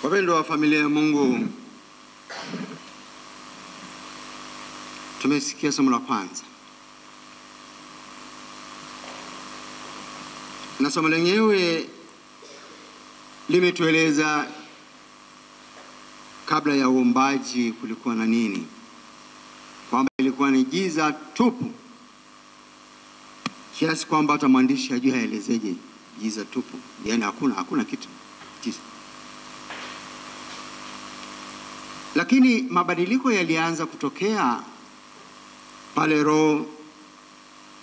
Wapendwa wa familia ya Mungu, tumesikia somo la kwanza. Na somo lenyewe limetueleza kabla ya uumbaji kulikuwa na nini. Kwamba ilikuwa ni giza tupu. Kiasi kwamba hata mwandishi hajui aelezeje giza tupu. Yaani hakuna kitu. Giza. Lakini mabadiliko yalianza kutokea pale Roho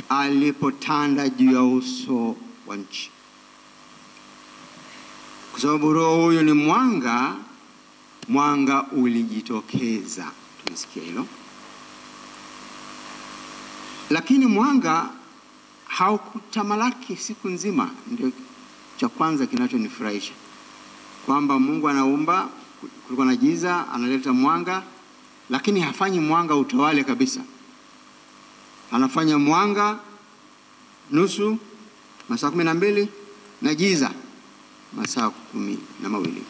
alipotanda juu ya uso wa nchi. Kwa sababu Roho huyo ni mwanga ulijitokeza. Tumesikia hilo. Lakini mwanga haukutamalaki siku nzima. Ndio cha kwanza kinachonifurahisha. Kwamba Mungu anaumba, kulikuwa na giza, analeta mwanga, lakini hafanyi mwanga utawale kabisa. Anafanya mwanga nusu, masaa 12, na giza masaa 12.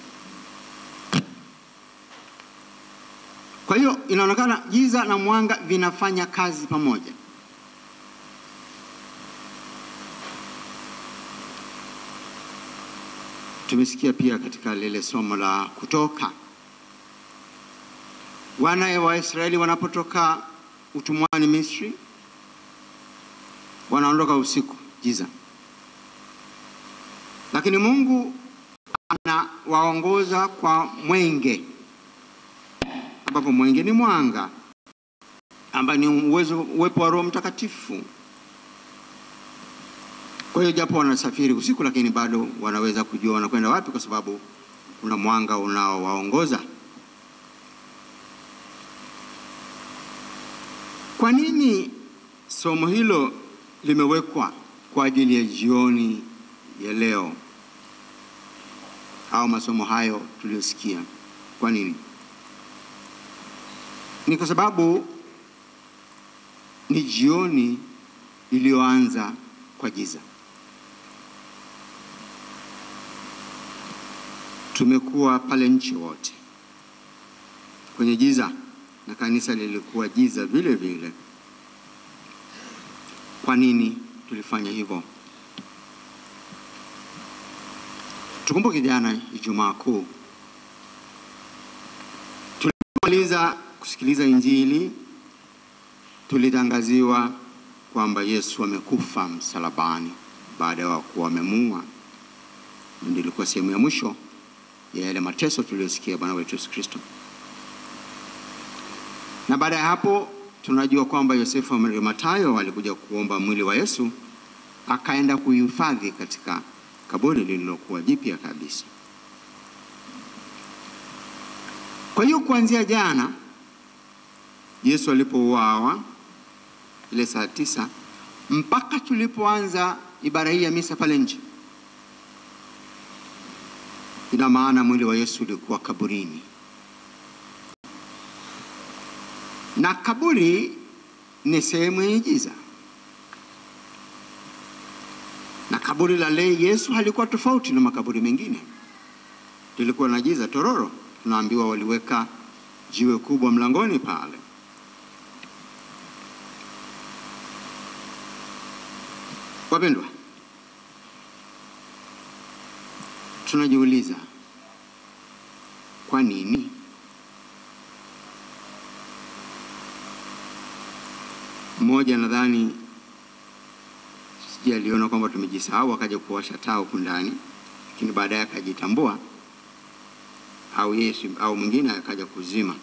Kwa hiyo inaonekana giza na mwanga vinafanya kazi pamoja. Tumesikia pia katika lile somo la Kutoka, wana wa Israeli wanapotoka utumwani Misri, wanaondoka usiku, giza. Lakini Mungu anawaongoza kwa mwenge, ambapo mwenge ni mwanga, ambapo ni uwepo wa Roho Mtakatifu. Kwa hiyo japo wanasafiri usiku, lakini bado wanaweza kujua wanakwenda wapi, kwa sababu kuna mwanga unaowaongoza. Kwa nini somo hilo limewekwa kwa ajili ya jioni ya leo, au masomo hayo tuliyosikia? Kwa nini? Ni kwa sababu ni jioni iliyoanza kwa giza. Tumekuwa pale nchi wote kwenye giza, na kanisa lilikuwa giza vile vile. Kwa nini tulifanya hivyo? Tukumbuke jana Ijumaa Kuu tulimaliza kusikiliza Injili, tulitangaziwa kwamba Yesu amekufa msalabani baada ya kuwa amemuua. Ndio ilikuwa sehemu ya mwisho ya yale mateso tuliyosikia Bwana wetu Yesu Kristo. Na baada ya hapo tunajua kwamba Yosefu wa Arimathayo alikuja kuomba mwili wa Yesu, akaenda kuhifadhi katika kaburi lililokuwa jipya kabisa. Kwa hiyo kuanzia jana Yesu alipouawa ile saa 9 mpaka tulipoanza ibada hii ya misa pale nje, ina maana mwili wa Yesu ulikuwa kaburini. Na kaburi ni sehemu yenye giza. Na kaburi la Yesu halikuwa tofauti na makaburi mengine. Lilikuwa na giza tororo. Tunaambiwa waliweka jiwe kubwa mlangoni pale. Wapendwa, tunajiuliza kwa nini? Mmoja nadhani aliona kwamba tumejisahau, akaja kuwasha taa huko ndani, lakini baadaye akajitambua, au Yesu au mwingine akaja kuzima.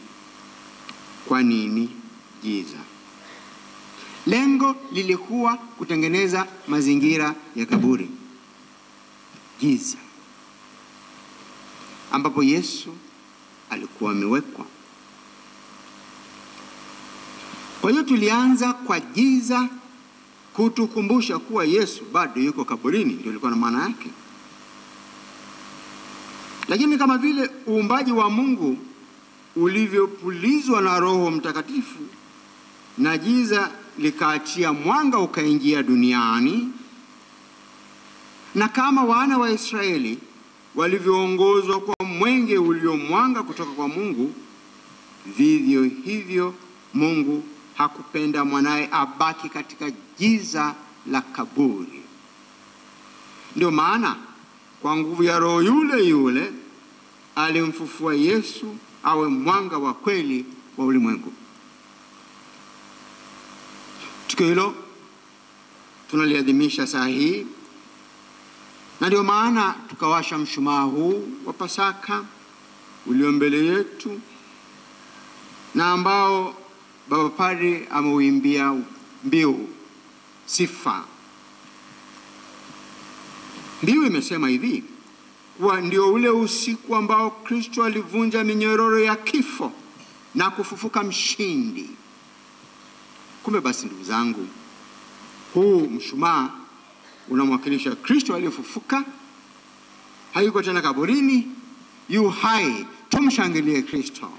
Kwa nini giza? Lengo lilikuwa kutengeneza mazingira ya kaburi, giza, ambapo Yesu alikuwa amewekwa. Kwa hiyo tulianza kwa giza kutukumbusha kuwa Yesu bado yuko kaburini. Ndio ilikuwa na maana yake. Lakini kama vile uumbaji wa Mungu ulivyopulizwa na Roho Mtakatifu na giza likaachia mwanga ukaingia duniani, na kama wana wa Israeli walivyoongozwa kwa mwenge uliomwanga kutoka kwa Mungu, vivyo hivyo Mungu hakupenda mwanae abaki katika giza la kaburi. Ndio maana kwa nguvu ya Roho yule yule alimfufua Yesu awe mwanga wa kweli wa ulimwengu. Tukio hilo tunaliadhimisha saa hii, na ndio maana tukawasha mshumaa huu wa Pasaka ulio mbele yetu, na ambao Baba Padri ameuimbia mbiu sifa. Mbiu imesema hivi, kuwa ndio ule usiku ambao Kristo alivunja minyororo ya kifo na kufufuka mshindi. Kumbe basi ndugu zangu, huu mshumaa unamwakilisha Kristo aliyefufuka, hayuko tena kaburini, yu hai. Tumshangilie Kristo.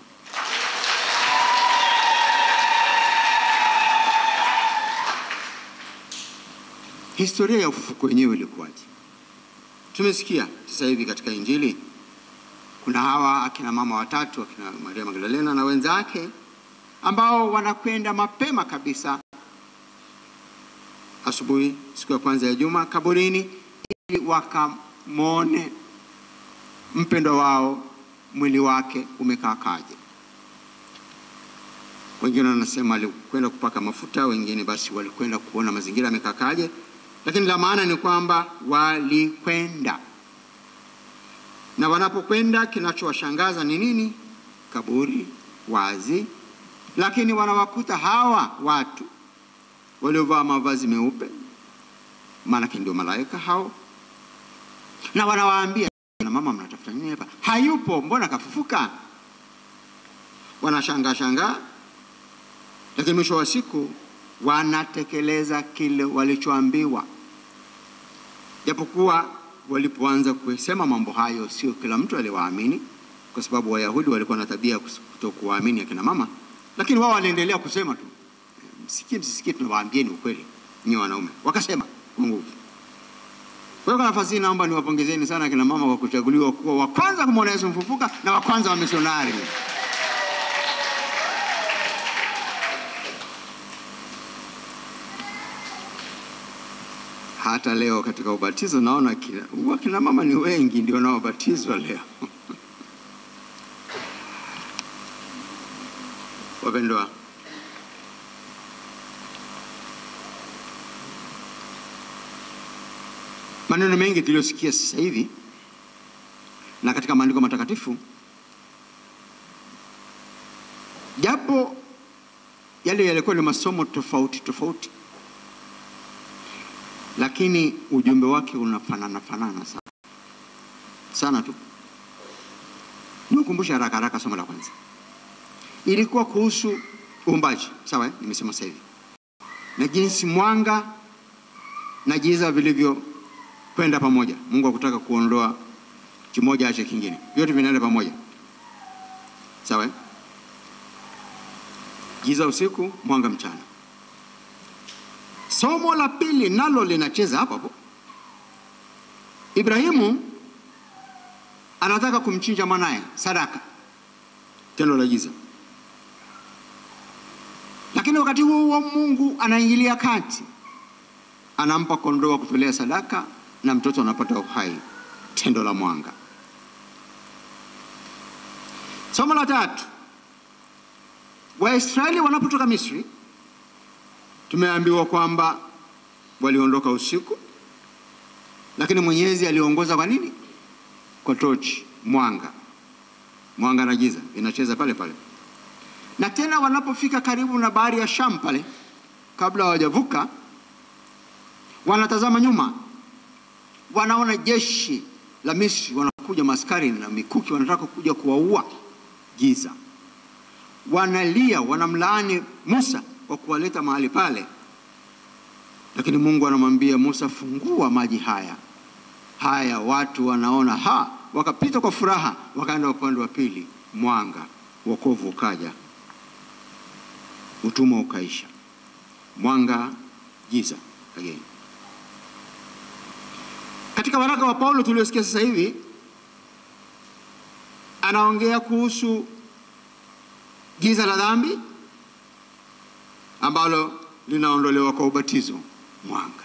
Historia ya ufufuko wenyewe ilikuwaje? Tumesikia sasa hivi katika Injili kuna hawa akina mama watatu, akina Maria Magdalena na wenzake, ambao wanakwenda mapema kabisa asubuhi siku ya kwanza ya juma kaburini, ili wakamwone mpendwa wao mwili wake umekaakaje. Wengine wanasema walikwenda kupaka mafuta, wengine basi walikwenda kuona mazingira yamekaakaje, lakini la maana ni kwamba walikwenda. Na wanapokwenda, kinachowashangaza ni nini? Kaburi wazi, lakini wanawakuta hawa watu waliovaa mavazi meupe, maana ndio malaika hao, na wanawaambia, na mama mnatafuta nini hapa? Hayupo, mbona kafufuka? Wanashangaa, lakini mwisho wa siku wanatekeleza kile walichoambiwa. Japokuwa walipoanza kusema mambo hayo, sio kila mtu aliwaamini, kwa sababu Wayahudi walikuwa na tabia kutokuwaamini akina mama, lakini wao waliendelea kusema tu, msikie tunawaambieni ukweli nyinyi wanaume. Wakasema kwa nguvu. Kwa hiyo nafasi hii naomba niwapongezeni sana akina mama kwa kuchaguliwa kuwa wa kwanza kumwona Yesu mfufuka na wa kwanza wa misionari. Hata leo katika ubatizo naona kina mama ni wengi ndio wanaobatizwa leo. Wapendwa, maneno mengi tuliyosikia sasa hivi na katika maandiko matakatifu, japo yale yalikuwa ni masomo tofauti, lakini ujumbe wake unafanana sana tu. Nikukumbusha haraka somo la kwanza. Ilikuwa kuhusu uumbaji, sawa? Nimesema sasa hivi. Na jinsi mwanga na giza vilivyo kwenda pamoja. Mungu hakutaka kuondoa kimoja ache kingine. Vyote vinaenda pamoja. Sawa? Giza usiku, mwanga mchana. Somo la pili nalo linacheza hapo. Ibrahimu anataka kumchinja mwanae sadaka, tendo la giza. Lakini wakati huo Mungu anaingilia kati, anampa kondoo kutolea sadaka, na mtoto anapata uhai, tendo la mwanga. Somo la tatu, Waisraeli wanapotoka Misri, tumeambiwa kwamba waliondoka usiku, lakini Mwenyezi aliongoza kwa nini? Kwa tochi, mwanga na giza inacheza pale. Na tena wanapofika karibu na bahari ya Shamu pale, kabla hawajavuka, wanatazama nyuma, wanaona jeshi la Misri wanakuja, maskari na mikuki, wanataka kuja kuwaua. Giza. Wanalia, wanamlaani Musa kwa kuwaleta mahali pale. Lakini Mungu anamwambia Musa, fungua maji haya. Watu wanaona, wakapita kwa furaha, wakaenda upande wa pili, mwanga, wokovu ukaja, utumwa ukaisha. Mwanga, giza again. Katika waraka wa Paulo tuliosikia sasa hivi, anaongea kuhusu giza la dhambi ambalo linaondolewa kwa ubatizo, mwanga.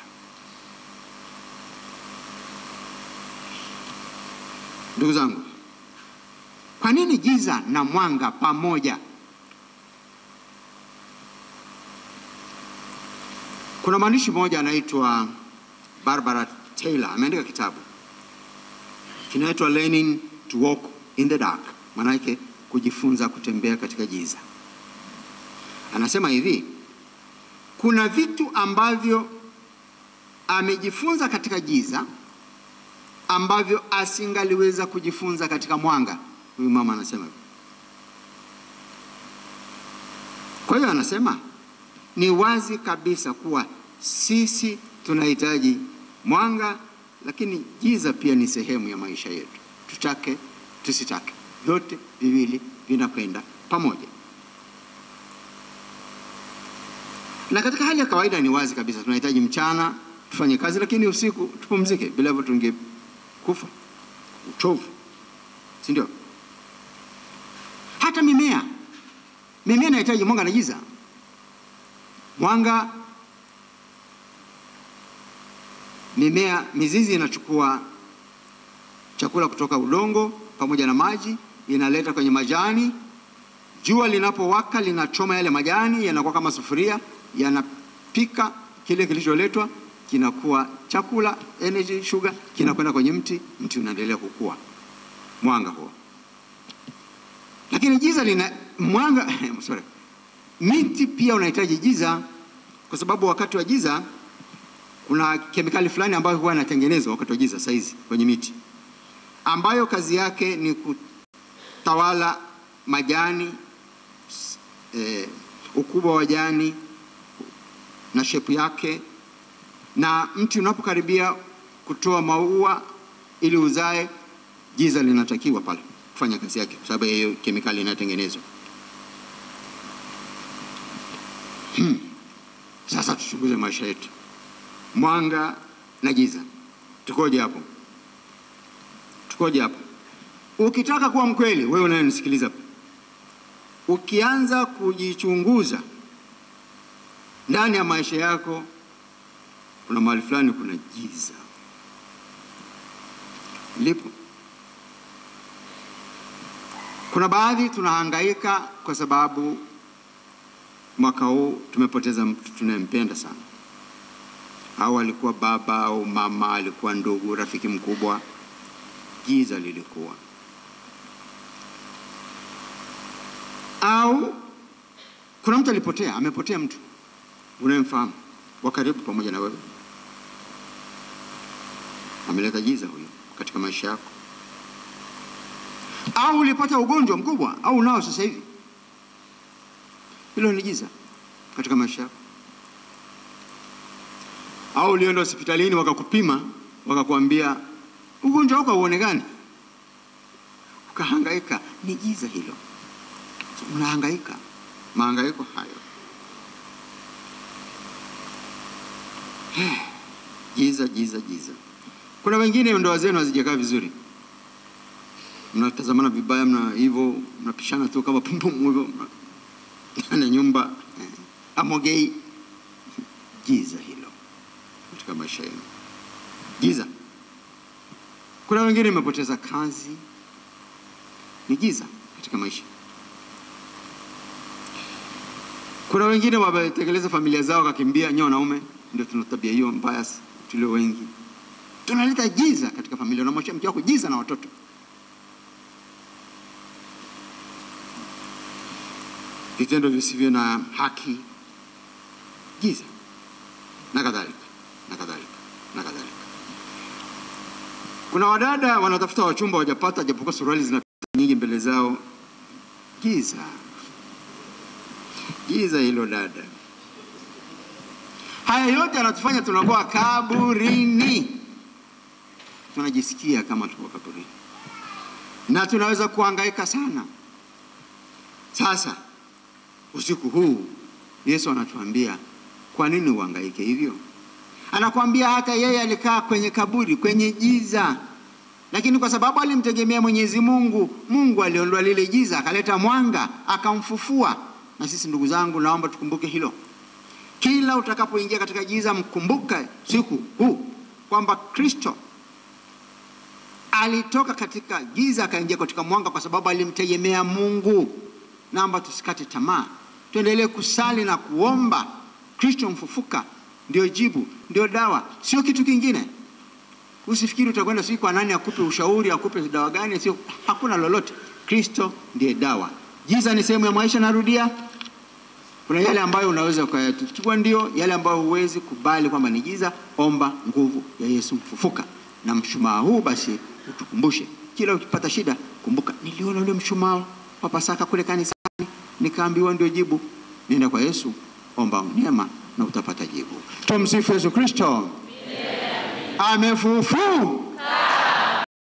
Ndugu zangu, kwa nini giza na mwanga pamoja? Kuna mwandishi mmoja anaitwa Barbara Taylor, ameandika kitabu kinaitwa Learning to Walk in the Dark, maana yake kujifunza kutembea katika giza. Anasema hivi, kuna vitu ambavyo amejifunza katika giza ambavyo asingaliweza kujifunza katika mwanga. Huyu mama anasema. Kwa hiyo anasema ni wazi kabisa kuwa sisi tunahitaji mwanga, lakini giza pia ni sehemu ya maisha yetu. Tutake tusitake, vyote viwili vinakwenda pamoja. Na katika hali ya kawaida ni wazi kabisa tunahitaji mchana tufanye kazi, lakini usiku tupumzike, bila hivyo tungekufa uchovu, si ndio? Hata mimea inahitaji mwanga na giza. Mwanga, mimea, mizizi inachukua chakula kutoka udongo pamoja na maji, inaleta kwenye majani. Jua linapowaka linachoma yale majani, yanakuwa kama sufuria, yanapika kile kilicholetwa, kinakuwa chakula, energy, sugar, kinakwenda kwenye mti, mti unaendelea kukua. Mwanga huo. Lakini giza lina mwanga miti pia unahitaji giza, kwa sababu wakati wa giza kuna kemikali fulani ambayo huwa inatengenezwa wakati wa giza saizi kwenye miti, ambayo kazi yake ni kutawala majani, ukubwa wa jani na shepu yake, na mti unapokaribia kutoa maua ili uzae, giza linatakiwa pale kufanya kazi yake, kwa sababu hiyo kemikali inatengenezwa. Sasa tuchunguze maisha yetu. Mwanga na giza. Tukoje hapo? Ukitaka kuwa mkweli, wewe unayenisikiliza, ukianza kujichunguza ndani ya maisha yako, kuna mahali fulani kuna giza lipo. Kuna baadhi tunahangaika kwa sababu mwaka huu tumepoteza mtu tunayempenda sana. Au alikuwa baba au mama, alikuwa ndugu, rafiki mkubwa. Giza lilikuwa. Au kuna mtu alipotea, amepotea mtu unayemfahamu wa karibu pamoja na wewe, ameleta giza huyo katika maisha yako. Au ulipata ugonjwa mkubwa, au unao sasa hivi, hilo ni giza katika maisha yako. Au ulienda hospitalini wakakupima, wakakuambia ugonjwa wako hauonekani, ukahangaika, ni giza hilo. Unahangaika, mahangaiko hayo. Giza. Kuna wengine ndoa zenu hazijakaa vizuri, mnatazamana vibaya, mna hivyo mnapishana tu kama pumpumu hivyo na nyumba amogei. Giza hilo katika maisha yenu. Giza. Kuna wengine wamepoteza kazi, ni giza katika maisha. Kuna wengine wametekeleza familia zao kakimbia, nyoa naume, ndio tuna tabia hiyo mbaya tulio wengi. Tunaleta giza katika familia, na mwacha mke wako giza na watoto. Vitendo visivyo na haki, giza, na kadhalika. Kuna wadada wanatafuta wachumba wajapata, japokuwa suruali zinapita nyingi mbele zao. Giza hilo dada. Haya yote yanatufanya tunakuwa kaburini. Tunajisikia kama tuko kaburini, na tunaweza kuhangaika sana. Sasa usiku huu Yesu anatuambia, kwa nini uhangaike hivyo? Anakuambia hata yeye alikaa kwenye kaburi, kwenye giza, Lakini kwa sababu alimtegemea Mwenyezi Mungu, Mungu aliondoa lile giza, akaleta mwanga, akamfufua. Na sisi ndugu zangu, naomba tukumbuke hilo. Kila utakapoingia katika giza, mkumbuka siku huu kwamba Kristo alitoka katika giza akaingia katika mwanga kwa sababu alimtegemea Mungu. Naomba tusikate tamaa. Tuendelee kusali na kuomba. Kristo mfufuka ndio jibu, ndio dawa, sio kitu kingine. Usifikiri utakwenda siku kwa nani akupe ushauri, akupe dawa gani, sio, hakuna lolote. Kristo ndiye dawa. Giza ni sehemu ya maisha, narudia. Kuna yale ambayo unaweza kuyachukua, ndio yale ambayo huwezi kubali kwamba ni giza. Omba nguvu ya Yesu mfufuka. Na mshumaa huu basi utukumbushe, kila ukipata shida kumbuka, niliona ule mshumaa wa Pasaka kule kanisani, nikaambiwa ndio jibu. Nenda kwa Yesu, omba neema na utapata jibu. Tumsifu Yesu Kristo. Amefufuka.